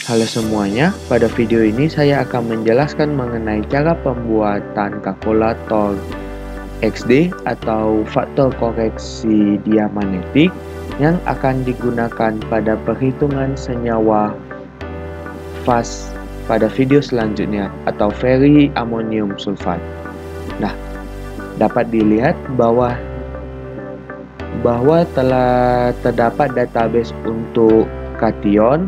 Halo semuanya, pada video ini saya akan menjelaskan mengenai cara pembuatan kalkulator XD atau faktor koreksi diamagnetik yang akan digunakan pada perhitungan senyawa fast pada video selanjutnya atau ferri amonium sulfat. Nah, dapat dilihat bahwa telah terdapat database untuk kation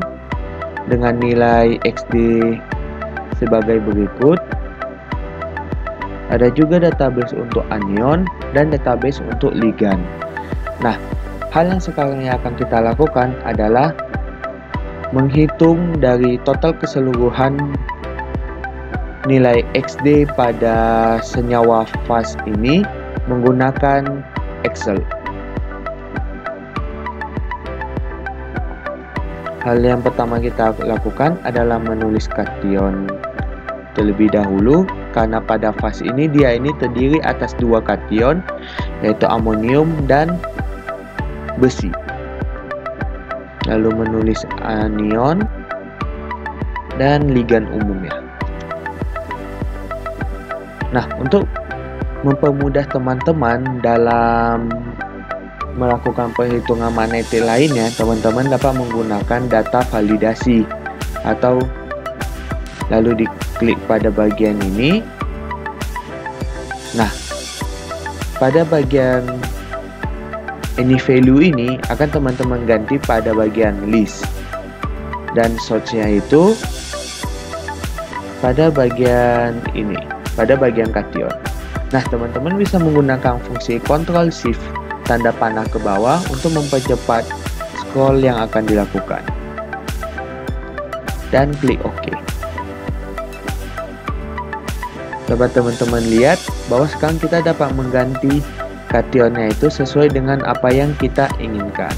dengan nilai XD sebagai berikut. Ada juga database untuk anion dan database untuk ligan. Nah, hal yang sekarang yang akan kita lakukan adalah menghitung dari total keseluruhan nilai XD pada senyawa fast ini menggunakan Excel. Hal yang pertama kita lakukan adalah menulis kation terlebih dahulu, karena pada fase ini dia terdiri atas dua kation, yaitu amonium dan besi. Lalu menulis anion dan ligan umumnya. Nah, untuk mempermudah teman-teman dalam melakukan perhitungan magnetik lainnya, teman-teman dapat menggunakan data validasi atau lalu diklik pada bagian ini. Nah, pada bagian any value ini akan teman-teman ganti pada bagian list, dan source-nya itu pada bagian ini, pada bagian kation. Nah, teman-teman bisa menggunakan fungsi Ctrl Shift tanda panah ke bawah untuk mempercepat scroll yang akan dilakukan, dan klik OK. Dapat teman-teman lihat bahwa sekarang kita dapat mengganti kationnya itu sesuai dengan apa yang kita inginkan.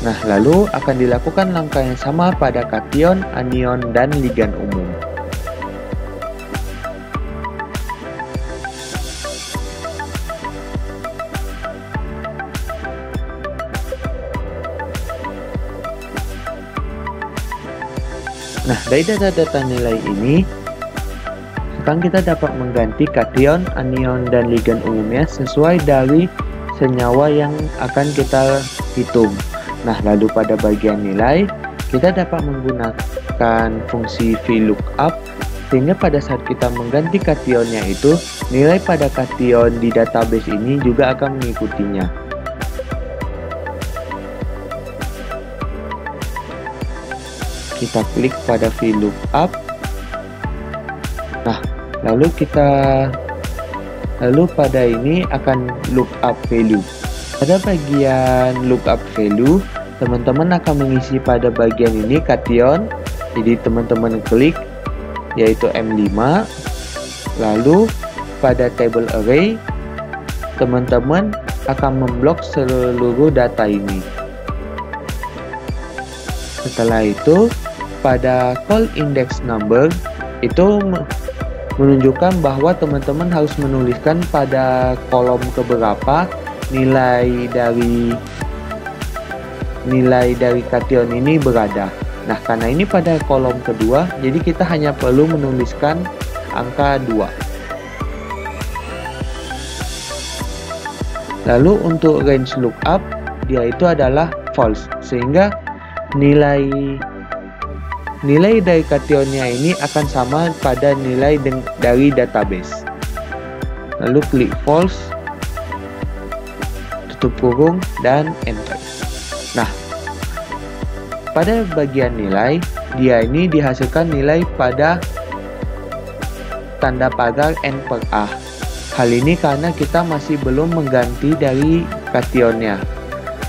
Nah, lalu akan dilakukan langkah yang sama pada kation, anion, dan ligan umum. Nah, dari data-data nilai ini, sekarang kita dapat mengganti kation, anion, dan ligan umumnya sesuai dari senyawa yang akan kita hitung. Nah, lalu pada bagian nilai, kita dapat menggunakan fungsi VLOOKUP, sehingga pada saat kita mengganti kationnya itu, nilai pada kation di database ini juga akan mengikutinya. Kita klik pada VLOOKUP. Nah, lalu pada ini akan lookup value. Pada bagian lookup value, teman-teman akan mengisi pada bagian ini kation. Jadi teman-teman klik yaitu M5. Lalu pada table array, teman-teman akan memblok seluruh data ini. Setelah itu, pada call index number itu menunjukkan bahwa teman-teman harus menuliskan pada kolom keberapa nilai dari kation ini berada. Nah, karena ini pada kolom kedua, jadi kita hanya perlu menuliskan angka 2. Lalu untuk range lookup, dia itu adalah false, sehingga nilai dari kationnya ini akan sama pada nilai dari database. Lalu klik false, tutup kurung, dan enter. Nah, pada bagian nilai, dia ini dihasilkan nilai pada tanda pagar N per A. Hal ini karena kita masih belum mengganti dari kationnya.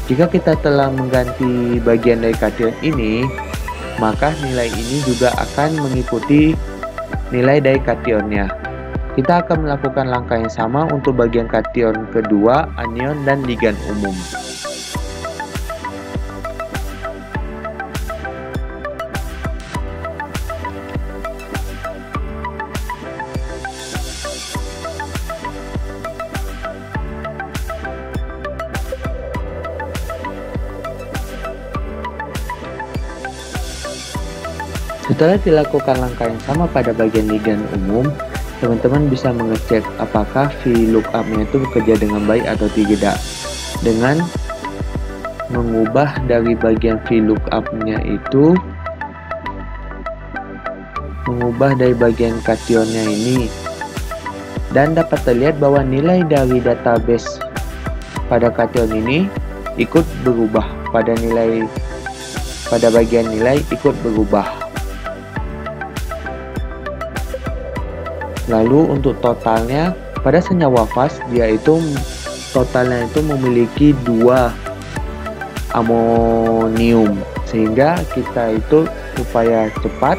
Jika kita telah mengganti bagian dari kation ini, maka nilai ini juga akan mengikuti nilai dari kationnya. Kita akan melakukan langkah yang sama untuk bagian kation kedua, anion, dan ligan umum. Setelah dilakukan langkah yang sama pada bagian ligan umum, teman-teman bisa mengecek apakah VLOOKUP-nya itu bekerja dengan baik atau tidak dengan mengubah dari bagian VLOOKUP-nya itu, mengubah dari bagian kationnya ini, dan dapat terlihat bahwa nilai dari database pada kation ini ikut berubah, pada bagian nilai ikut berubah. Lalu untuk totalnya, pada senyawa fast dia itu totalnya itu memiliki 2 amonium, sehingga kita itu supaya cepat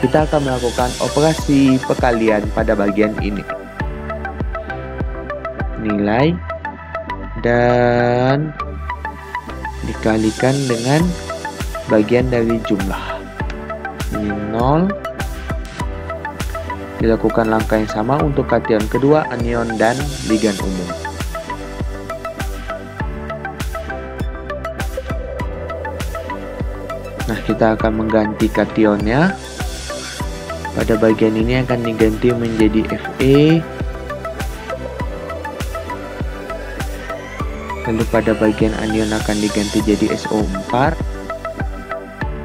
kita akan melakukan operasi perkalian pada bagian ini. Nilai dan dikalikan dengan bagian dari jumlah. Ini 0. Dilakukan langkah yang sama untuk kation kedua, anion dan ligan umum. Nah, kita akan mengganti kationnya. Pada bagian ini akan diganti menjadi Fe. Lalu pada bagian anion akan diganti jadi SO4.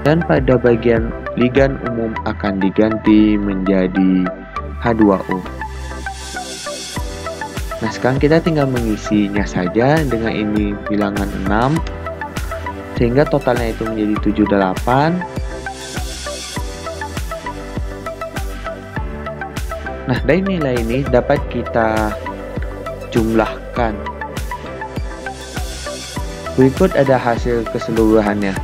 Dan pada bagian ligan umum akan diganti menjadi H2O. Nah, sekarang kita tinggal mengisinya saja dengan ini bilangan 6, sehingga totalnya itu menjadi 78. Nah, dari nilai ini dapat kita jumlahkan. Berikut ada hasil keseluruhannya.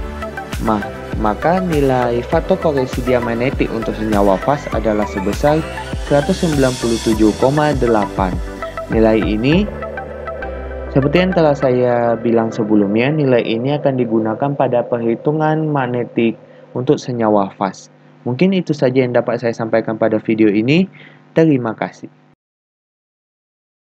Maka nilai faktor koreksi diamagnetik untuk senyawa fast adalah sebesar 197,8. Nilai ini, seperti yang telah saya bilang sebelumnya, nilai ini akan digunakan pada perhitungan magnetik untuk senyawa fast. Mungkin itu saja yang dapat saya sampaikan pada video ini. Terima kasih.